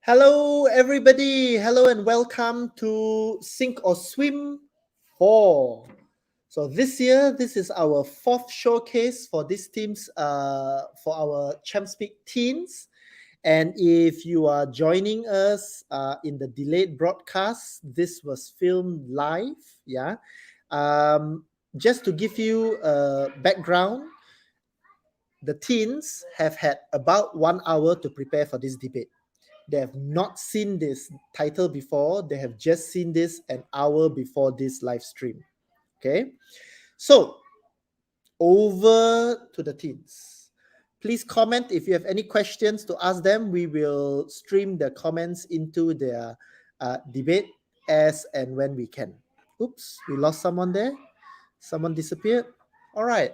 Hello, everybody. Hello, and welcome to Sink or Swim 4. So this year, this is our fourth showcase for these teams, for our ChampSpeak teens. And if you are joining us in the delayed broadcast, this was filmed live. Yeah. Just to give you a background, the teens have had about 1 hour to prepare for this debate. They have not seen this title before. They have just seen this an hour before this live stream. Okay. So over to the teens. Please comment if you have any questions to ask them. We will stream the comments into their debate as and when we can. Oops, we lost someone there. Someone disappeared. All right.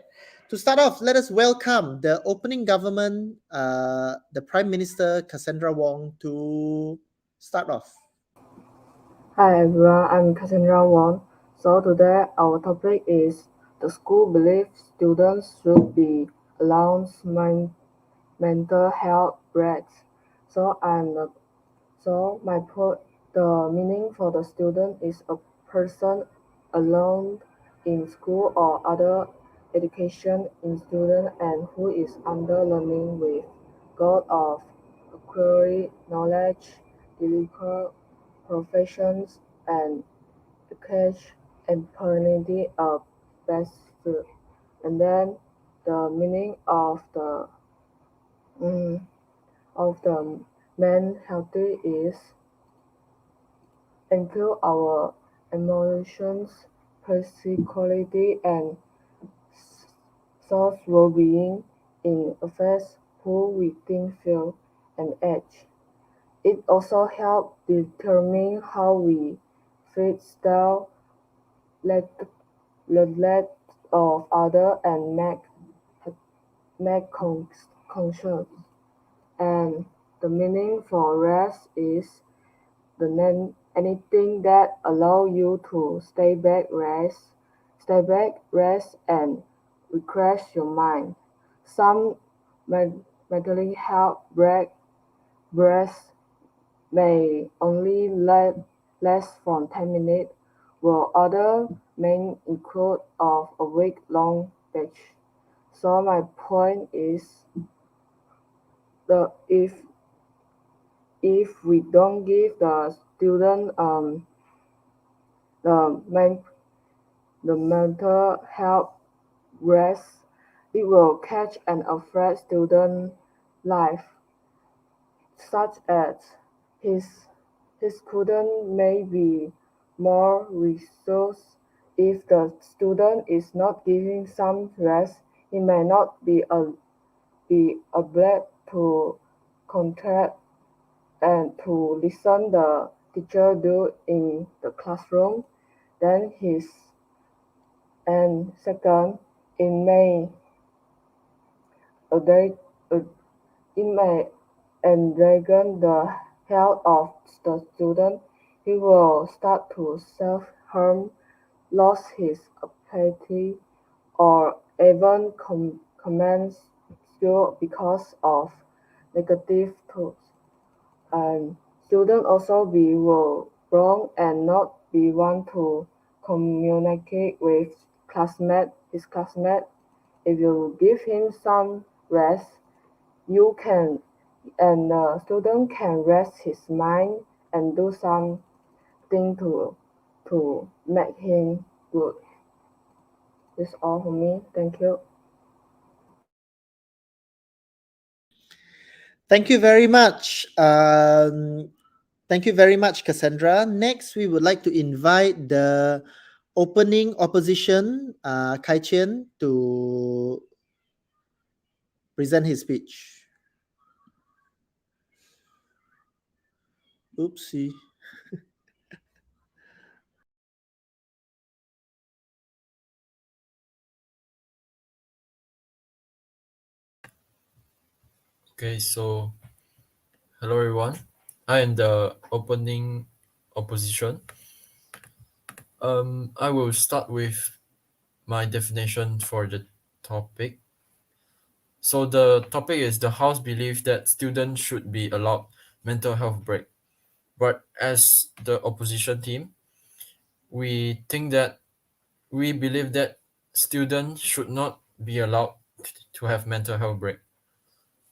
To start off, let us welcome the opening government, the Prime Minister Cassandra Wong, to start off. Hi everyone, I'm Cassandra Wong. So today our topic is the school believes students should be allowed mental health breaks. So the meaning for the student is a person alone in school or other education institution and who is under learning with goal of acquiring knowledge, develop professions and catch opportunity of best food. And then the meaning mm, of the men healthy is include our emotions, physicality, and self well-being in affects who we think, feel, and act. It also helps determine how we fit style, let let of other, and make conscious. And the meaning for rest is anything that allow you to stay back, rest, and refresh your mind. Some mentally health breaks may only last for 10 minutes, while others may include of a week-long batch. So my point is the if we don't give the student the main the mental health rest, it will catch and affect student life, such as his his student may be more resource. If the student is not giving some rest, he may not be able to contact and to listen the teacher do in the classroom. Then his and second, it may they it may endanger the health of the student. He will start to self-harm, lose his appetite, or even commence school because of negative thoughts. And students also be will wrong and not be want to communicate with his classmate. If you give him some rest, you can and the student can rest his mind and do something to make him good. That's all for me. Thank you. Thank you very much. Thank you very much, Cassandra. Next, we would like to invite the opening opposition, Kai Chen, to present his speech. Oopsie. Okay, so hello everyone. I am the opening opposition. I will start with my definition for the topic. So the topic is the House believes that students should be allowed mental health break. But as the opposition team, we think that we believe that students should not be allowed to have mental health break.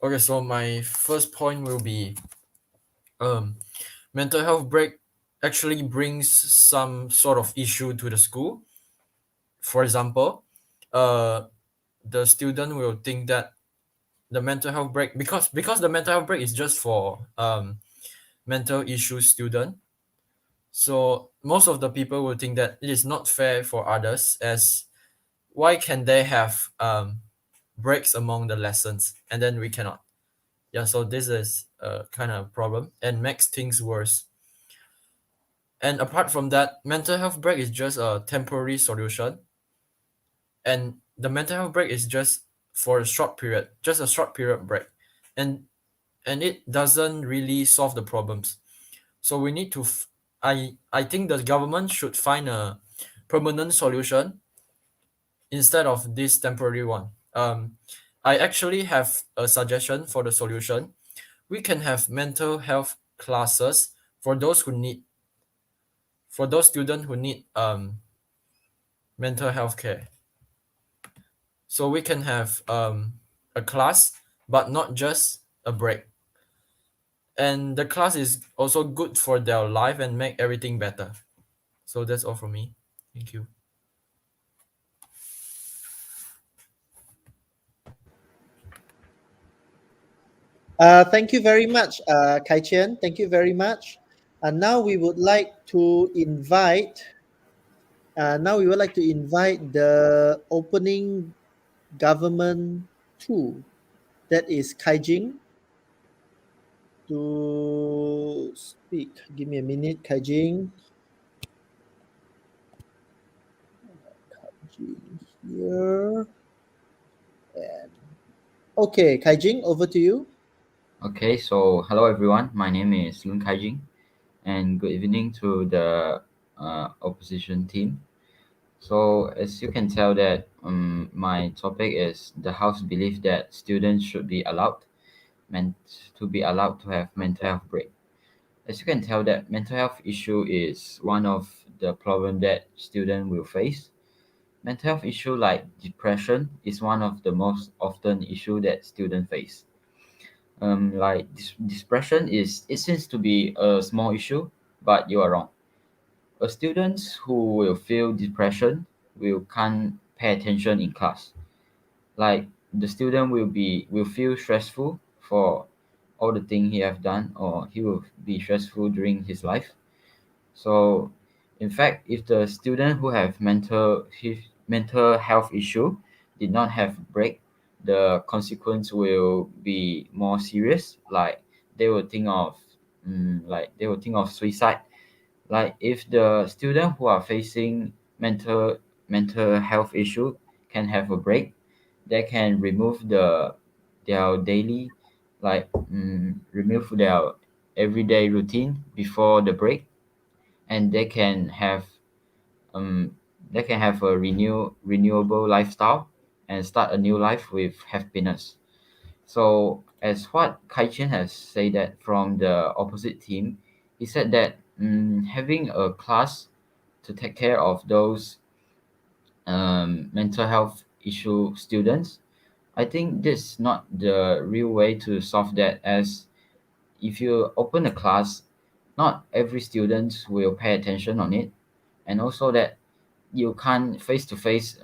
Okay, so my first point will be um, mental health break actually brings some sort of issue to the school. For example, uh, the student will think that the mental health break, because the mental health break is just for mental issue student. So most of the people will think that it is not fair for others, as why can they have breaks among the lessons and then we cannot. Yeah, so this is a kind of problem and makes things worse. And apart from that, mental health break is just a temporary solution, and the mental health break is just for a short period, just a short period break, and it doesn't really solve the problems. So we need to I think the government should find a permanent solution instead of this temporary one. I actually have a suggestion for the solution. We can have mental health classes for those who need, for those students who need mental health care. So we can have a class, but not just a break. And the class is also good for their life and make everything better. So that's all from me. Thank you. Thank you very much, Kai Chen. Thank you very much. And now we would like to invite. Now we would like to invite the opening government two, that is Kai Jing, to speak. Give me a minute, Kai Jing. Kai Jing here. And okay, Kai Jing, over to you. Okay, so hello everyone. My name is Lun Kaijing, and good evening to the opposition team. So as you can tell that my topic is the House belief that students should be meant to be allowed to have mental health break. As you can tell that mental health issue is one of the problem that student will face. Mental health issue like depression is one of the most often issue that students face. Like depression is, it seems to be a small issue, but you are wrong. A student who will feel depression will can't pay attention in class. Like the student will feel stressful for all the thing he have done, or he will be stressful during his life. So, in fact, if the student who have mental health issue did not have break, the consequence will be more serious. Like they will think of, they will think of suicide. Like if the student who are facing mental health issue can have a break, they can remove their daily, remove their everyday routine before the break, and um they can have a renewable lifestyle and start a new life with happiness. So as what Kai Chen has said, that from the opposite team, he said that having a class to take care of those mental health issue students, I think this is not the real way to solve that, as if you open a class, not every student will pay attention on it, and also that you can't face to face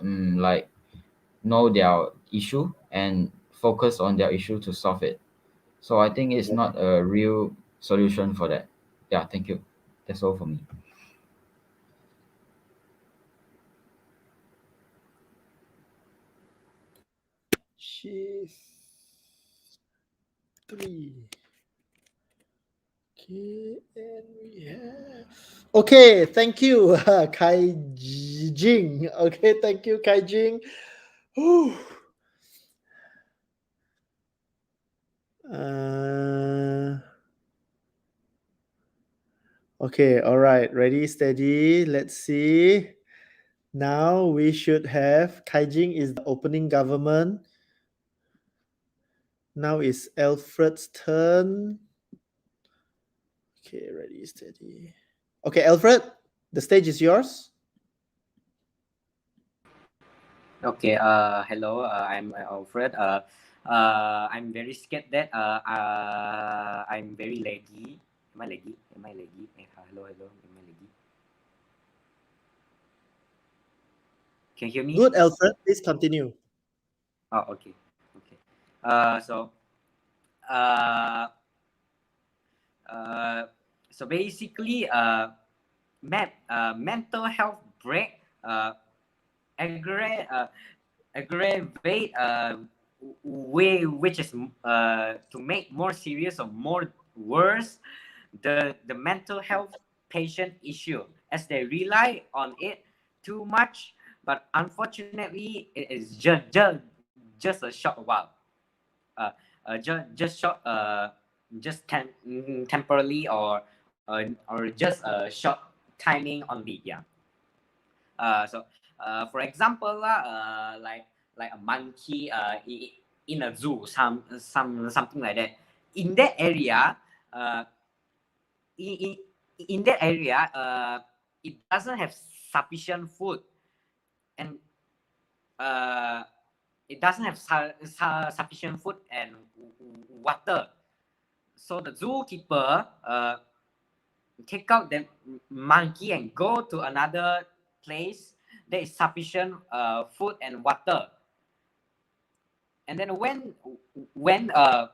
know their issue and focus on their issue to solve it. So I think it's not a real solution for that. Yeah, thank you. That's all for me. Shift 3. Okay, and we have. Okay, thank you, Kai Jing. Okay, thank you, Kai Jing. Whew. Uh, okay, all right, ready, steady. Let's see. Now we should have Kai Jing is the opening government. Now is Alfred's turn. Okay, ready, steady. Okay, Alfred, the stage is yours. Okay. Hello. I'm Alfred. I'm very scared that I'm very laggy. Am I laggy? Am I laggy? Hello. Hello. Am I laggy? Can you hear me? Good, Alfred. Please continue. Oh, okay. Okay. Uh, uh, so basically, mental health break aggravated aggravate way which is to make more serious or more worse the mental health patient issue as they rely on it too much, but unfortunately it is just a short while, just short temporarily, or just a short timing only, yeah. For example like a monkey in a zoo, something like that. In that area, uh, in, in, in that area, it doesn't have sufficient food, and uh, it doesn't have sufficient food and water. So the zookeeper take out the monkey and go to another place there is sufficient food and water. And then when a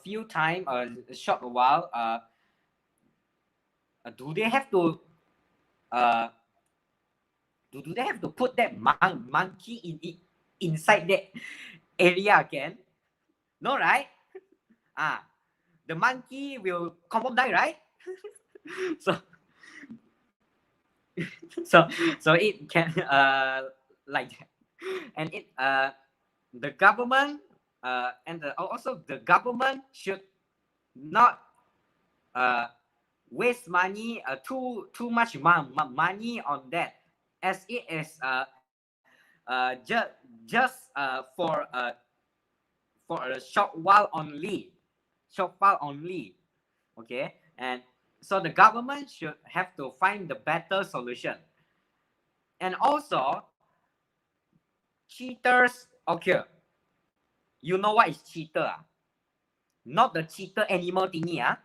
few time, a short while, do they have to uh, do they have to put that monkey inside that area again? No, right? Ah, the monkey will confirm die, right? so so so it can like that. And the government, and also the government should not uh, waste money, too much money on that, as it is just for a short while only, okay. And so the government should have to find the better solution. And also, cheaters occur. You know what is cheater? Not the cheater animal thingy.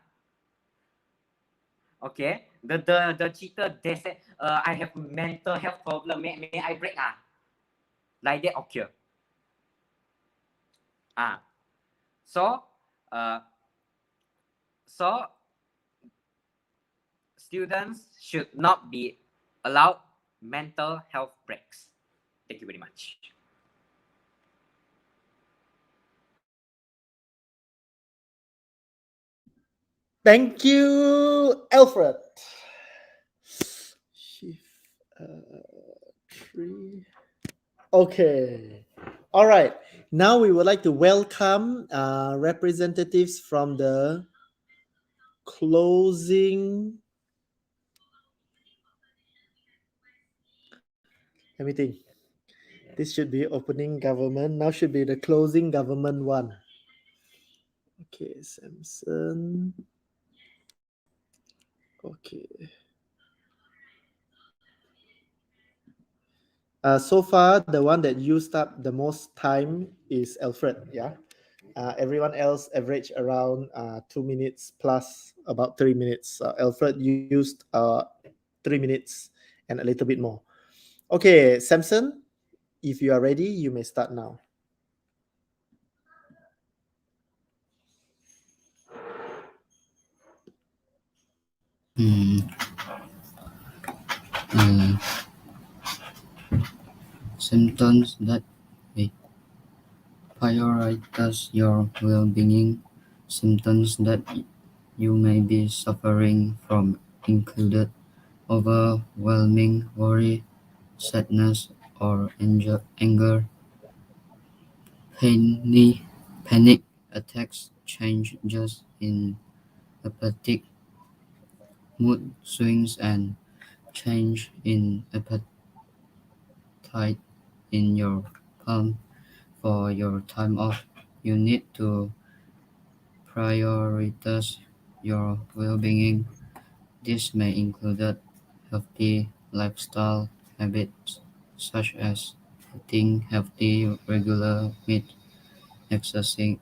Okay. The cheater, they say, I have mental health problem. May I break? Like that occur. So, uh, so students should not be allowed mental health breaks. Thank you very much. Thank you, Alfred. Shift three. Okay. All right. Now we would like to welcome representatives from the closing. Let me think. This should be opening government. Now should be the closing government one. Okay, Samson. Okay. So far, the one that used up the most time is Alfred. Yeah. Everyone else average around 2 minutes plus about 3 minutes. Alfred used 3 minutes and a little bit more. Okay, Samson, if you are ready, you may start now. Hmm. Uh, Symptoms that may prioritize your well-being. Symptoms that you may be suffering from included overwhelming worry, sadness, or anger, panic attacks, changes in appetite, mood swings, and change in appetite in your palm. For your time off, you need to prioritize your well-being. This may include healthy lifestyle habits such as eating healthy regular meat, exercising,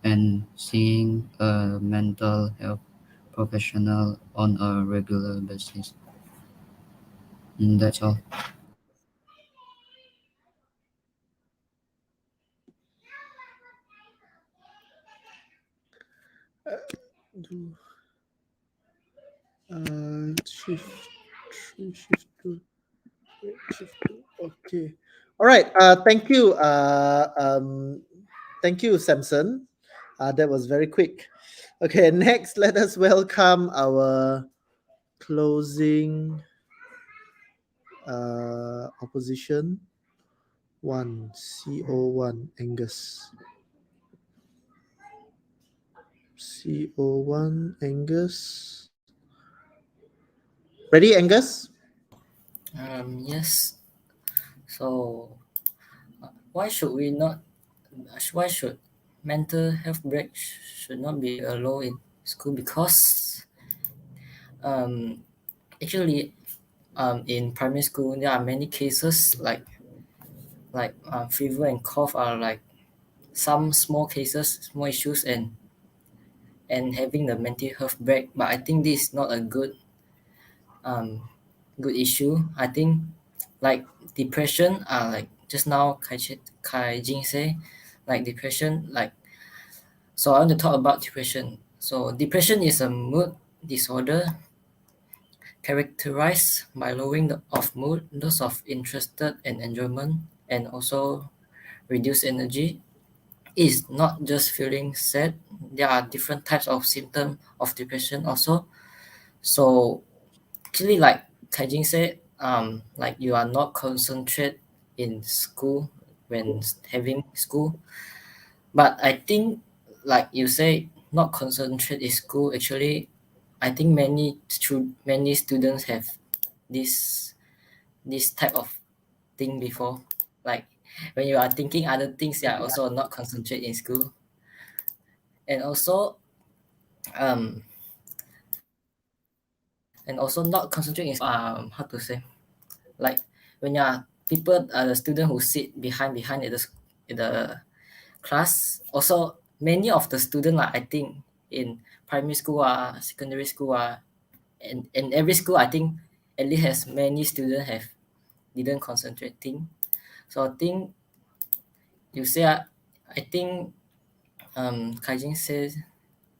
and seeing a mental health professional on a regular basis. That's all. Shift 3, shift 2, shift 2. Okay. All right. Thank you. Thank you, Samson. That was very quick. Okay. Next, let us welcome our closing opposition one, CO1, Angus. CO1, Angus. Ready, Angus? Yes. So, why should we not? Why should mental health breaks should not be allowed in school? Because um, actually, in primary school there are many cases like fever and cough are like some small cases, small issues, and having the mental health break. But I think this is not a um good issue. I think like depression like just now Kai Jin say like depression like so I want to talk about depression. So depression is a mood disorder characterized by lowering of mood, loss of interest and enjoyment, and also reduced energy. It's not just feeling sad. There are different types of symptoms of depression also. So actually like Kaijin said, like you are not concentrate in school when having school. But I think like you say not concentrate in school actually I think many students have this this type of thing before. Like when you are thinking other things, you are also not concentrate in school. And also um not concentrate in how to say like when you are people the student who sit behind at the class also many of the student like I think in primary school secondary school and in every school I think at least has many students have didn't concentrating. So I think you say I think Kaijin says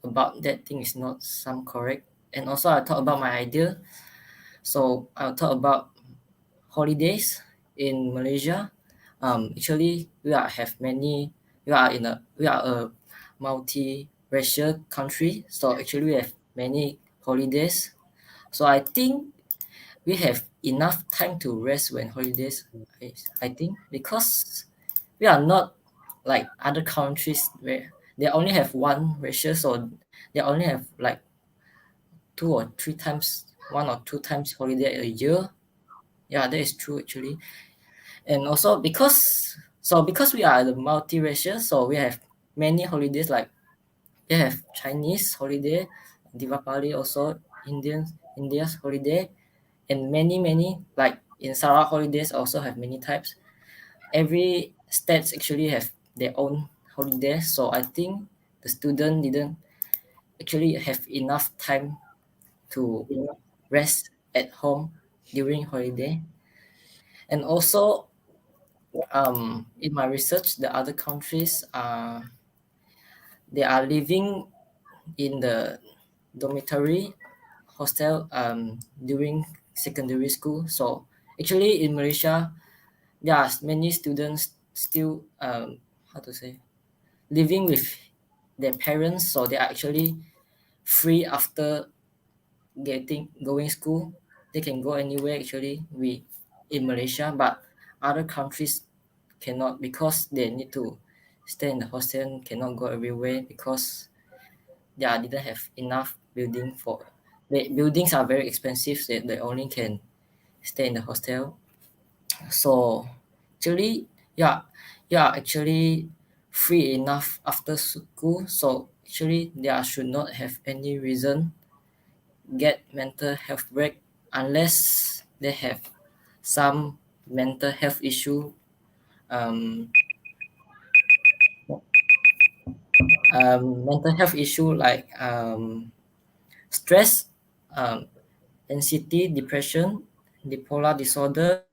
about that thing is not some correct. And also I talk about my idea. So I'll talk about holidays in Malaysia. Actually we are a multi-racial country. So actually we have many holidays. So I think we have enough time to rest when holidays. I think because we are not like other countries where they only have one racial, so they only have like 2 or 3 times, 1 or 2 times holiday a year. Yeah, that is true actually. And also because we are the multiracial, so we have many holidays like we have Chinese holiday, Diwali also, India's holiday, and many like in Sarawak holidays also have many types. Every states actually have their own holiday, so I think the student didn't actually have enough time to rest at home during holiday. And also in my research the other countries they are living in the dormitory hostel during secondary school. So actually in Malaysia there are many students still how to say living with their parents, so they are actually free after getting going school. They can go anywhere actually we in Malaysia, but other countries cannot because they need to stay in the hostel, cannot go everywhere because they didn't have enough building for the buildings are very expensive, so they only can stay in the hostel. So actually, yeah, actually free enough after school. So actually there should not have any reason get mental health break unless they have some mental health issue, um, mental health issue like stress, um, anxiety, depression, bipolar disorder,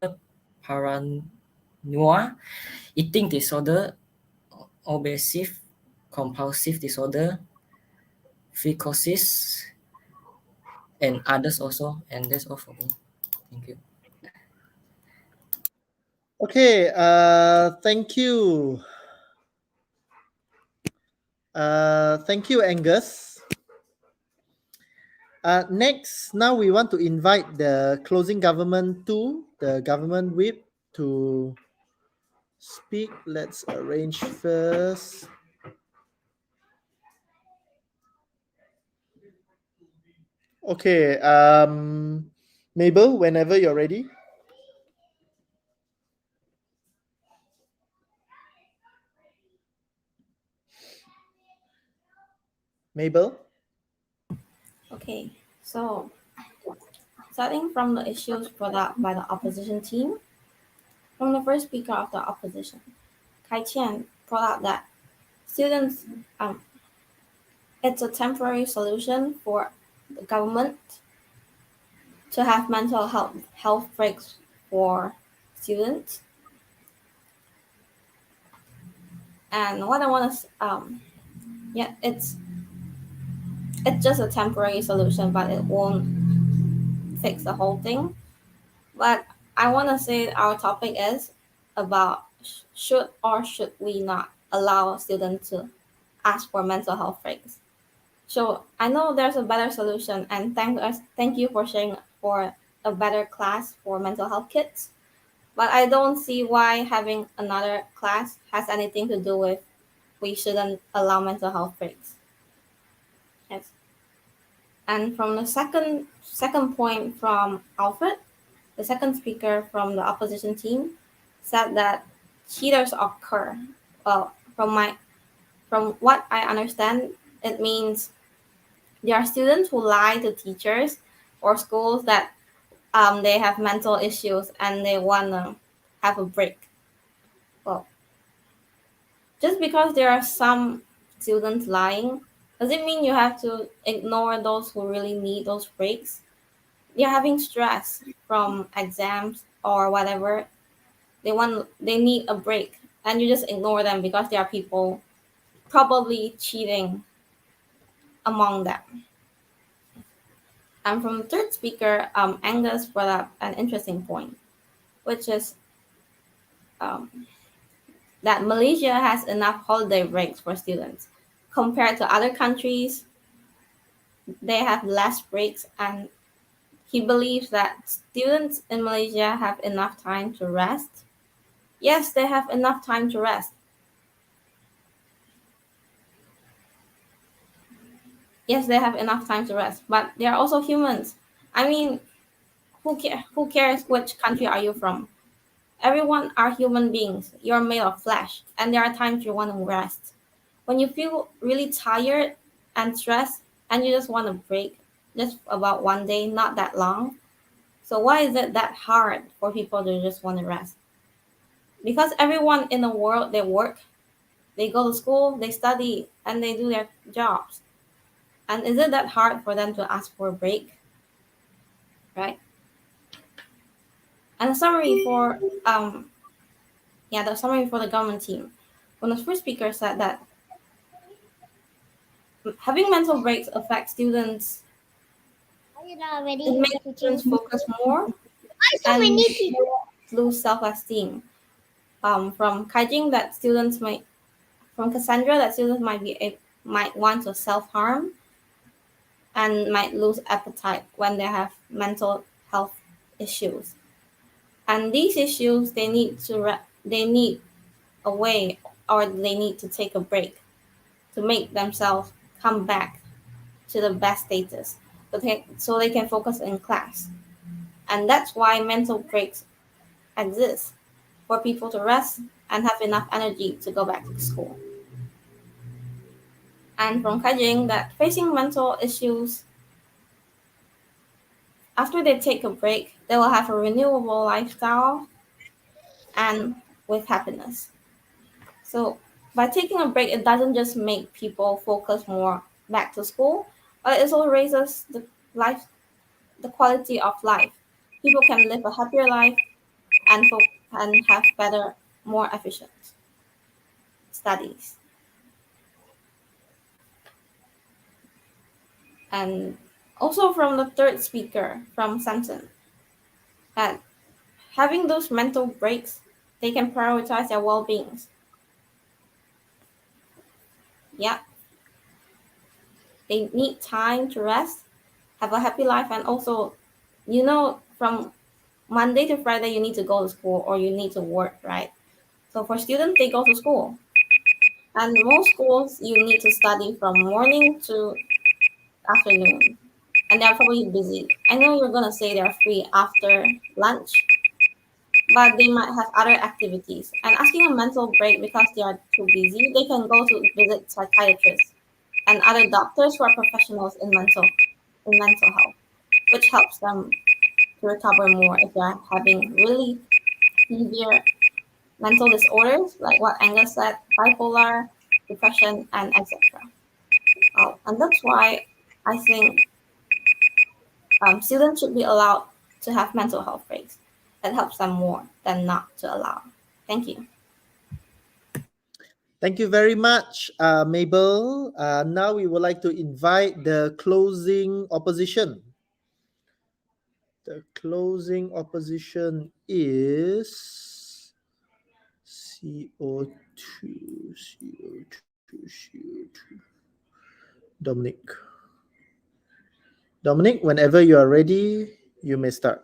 paranoia, eating disorder, obsessive compulsive disorder, psychosis, and others also. And that's all for me. Thank you. Okay, thank you. Thank you, Angus. Next, now we want to invite the closing government to the government whip to speak. Let's arrange first. Okay, Mabel, whenever you're ready. Mabel? Okay, so starting from the issues brought up by the opposition team, from the first speaker of the opposition, Kai Qian brought up that students, it's a temporary solution for the government to have mental health breaks for students. And what I want to, yeah, it's just a temporary solution, but it won't fix the whole thing. But I want to say our topic is about should or should we not allow students to ask for mental health breaks. So I know there's a better solution, and thank you for sharing for a better class for mental health kids. But I don't see why having another class has anything to do with we shouldn't allow mental health breaks. Yes. And from the second point from Alfred, the second speaker from the opposition team, said that cheaters occur. Well, from what I understand, it means there are students who lie to teachers or schools that they have mental issues and they wanna have a break. Well, just because there are some students lying, does it mean you have to ignore those who really need those breaks? They're having stress from exams or whatever. They need a break, and you just ignore them because there are people probably cheating among them. And from the third speaker, Angus brought up an interesting point, which is um, that Malaysia has enough holiday breaks for students. Compared to other countries, they have less breaks, and he believes that students in Malaysia have enough time to rest. Yes, they have enough time to rest. Yes, they have enough time to rest, but they are also humans. I mean, who cares which country are you from? Everyone are human beings. You're made of flesh, and there are times you want to rest. When you feel really tired and stressed and you just want to break, just about one day, not that long. So why is it that hard for people to just want to rest? Because everyone in the world, they work, they go to school, they study, and they do their jobs. And is it that hard for them to ask for a break? Right? And a summary for the summary for the government team. When the first speaker said that having mental breaks affects students, it makes students focus more and lose self-esteem. From Kaijing that students might, from Cassandra that students might want to self-harm and might lose appetite when they have mental health issues. And these issues, they need a way, or they need to take a break to make themselves come back to the best status, so they can focus in class. And that's why mental breaks exist, for people to rest and have enough energy to go back to school. And from Kajing that facing mental issues, after they take a break, they will have a renewable lifestyle and with happiness. So by taking a break, it doesn't just make people focus more back to school, but it also raises the quality of life. People can live a happier life and have better, more efficient studies. And also from the third speaker, from Samson, that having those mental breaks, they can prioritize their well-being. Yeah, they need time to rest, have a happy life, and also, from Monday to Friday, you need to go to school or you need to work, right? So for students, they go to school. And most schools, you need to study from morning to afternoon. And they're probably busy. I know you're going to say they're free after lunch, but they might have other activities. And asking a mental break because they are too busy, they can go to visit psychiatrists and other doctors who are professionals in mental health, which helps them to recover more if they're having really severe mental disorders, like what Angus said, bipolar, depression, and etc. And that's why I think students should be allowed to have mental health breaks. That helps them more than not to allow. Thank you. Thank you very much, Mabel. Now we would like to invite the closing opposition. The closing opposition is CO2, CO2. Dominic. Dominic, whenever you are ready, you may start.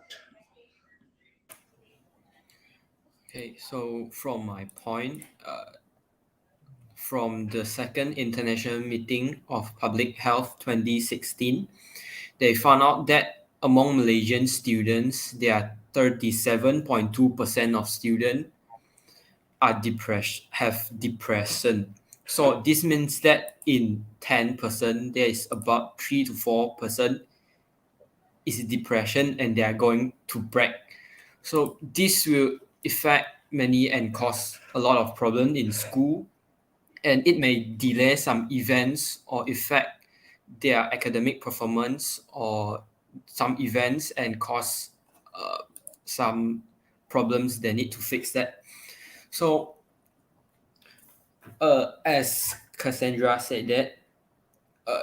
Okay, so from my point, from the second international meeting of public health 2016, they found out that among Malaysian students, there are 37.2% of students are depressed, have depression. So this means that in 10%, there is about 3 to 4% is depression and they are going to break. So this will affect many and cause a lot of problem in school, and it may delay some events or affect their academic performance or some events and cause some problems they need to fix that. So as Cassandra said that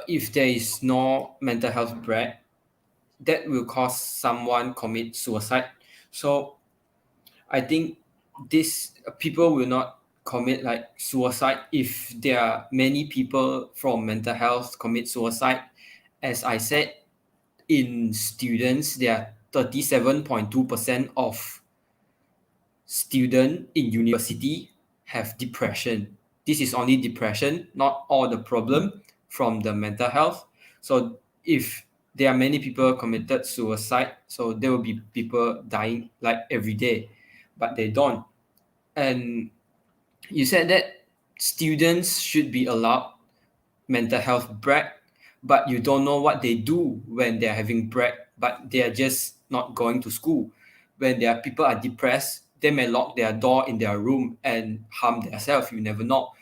if there is no mental health break, that will cause someone commit suicide. So I think this people will not commit like suicide if there are many people from mental health commit suicide. As I said, in students, there are 37.2% of students in university have depression. This is only depression, not all the problem from the mental health. So if there are many people committed suicide, so there will be people dying like every day, but they don't. And you said that students should be allowed mental health break, but you don't know what they do when they're having break, but they are just not going to school. When their people are depressed, they may lock their door in their room and harm themselves. You never know.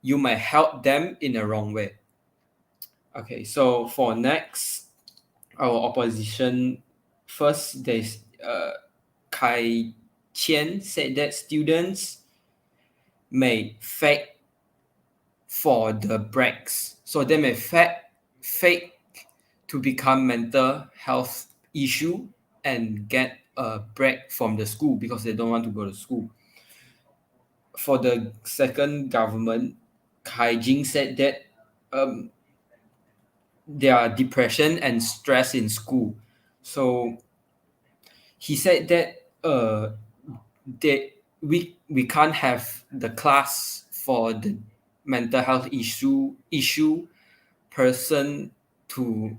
You might help them in a wrong way. Okay, so for next, our opposition, first there's Kai Qian said that students may fake for the breaks. So they may fake to become mental health issue and get a break from the school because they don't want to go to school. For the second government, Kai Jing said that there are depression and stress in school. So he said that we can't have the class for the mental health issue person to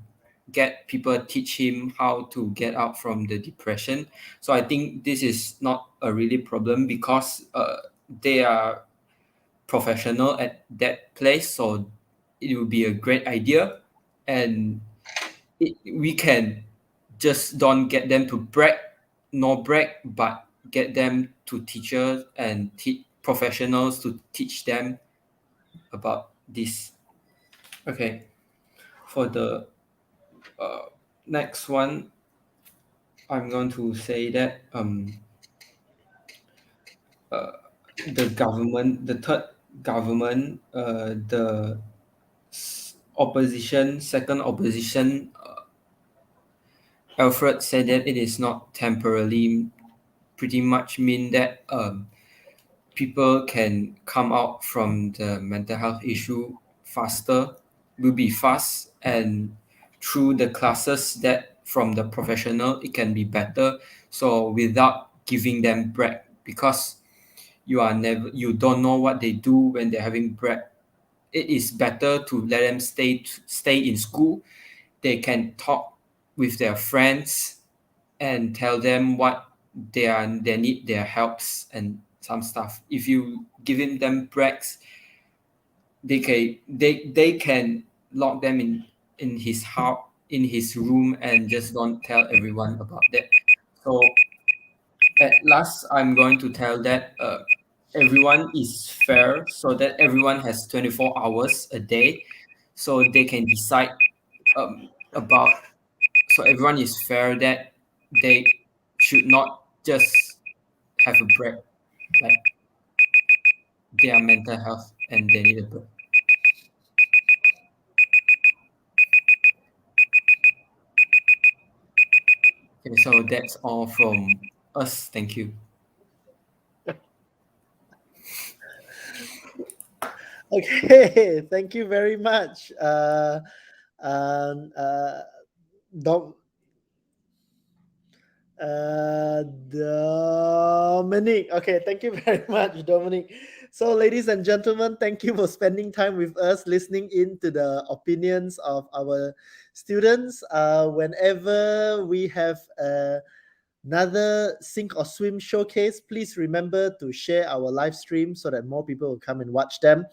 get people teach him how to get out from the depression. So I think this is not a really problem because they are professional at that place, so it would be a great idea, and we can just don't get them to brag, but get them to teachers and professionals to teach them about this. Okay, for the next one, I'm going to say that the government, the third government, the second opposition, Alfred said that it is not temporarily, pretty much mean that people can come out from the mental health issue faster, will be fast, and through the classes that from the professional, it can be better. So without giving them break, because you don't know what they do when they're having break. It is better to let them stay in school. They can talk with their friends and tell them what they need their helps and some stuff. If you giving them breaks, they can lock them in his house, in his room, and just don't tell everyone about that. So at last, I'm going to tell that everyone is fair, so that everyone has 24 hours a day, so they can decide about. So everyone is fair that they should not just have a break, like their mental health, and they need a break. Okay, so that's all from us. Thank you. Okay, thank you very much, um, uh, Dom, Dominic. Okay, thank you very much, Dominic. So, ladies and gentlemen, thank you for spending time with us, listening in to the opinions of our students. Whenever we have another Sink or Swim showcase, please remember to share our live stream so that more people will come and watch them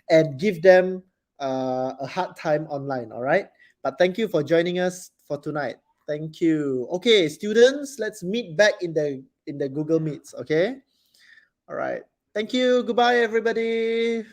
and give them a hard time online. All right. But thank you for joining us for tonight. Thank you. Okay, students, let's meet back in the Google Meets. Okay. All right. Thank you. Goodbye, everybody.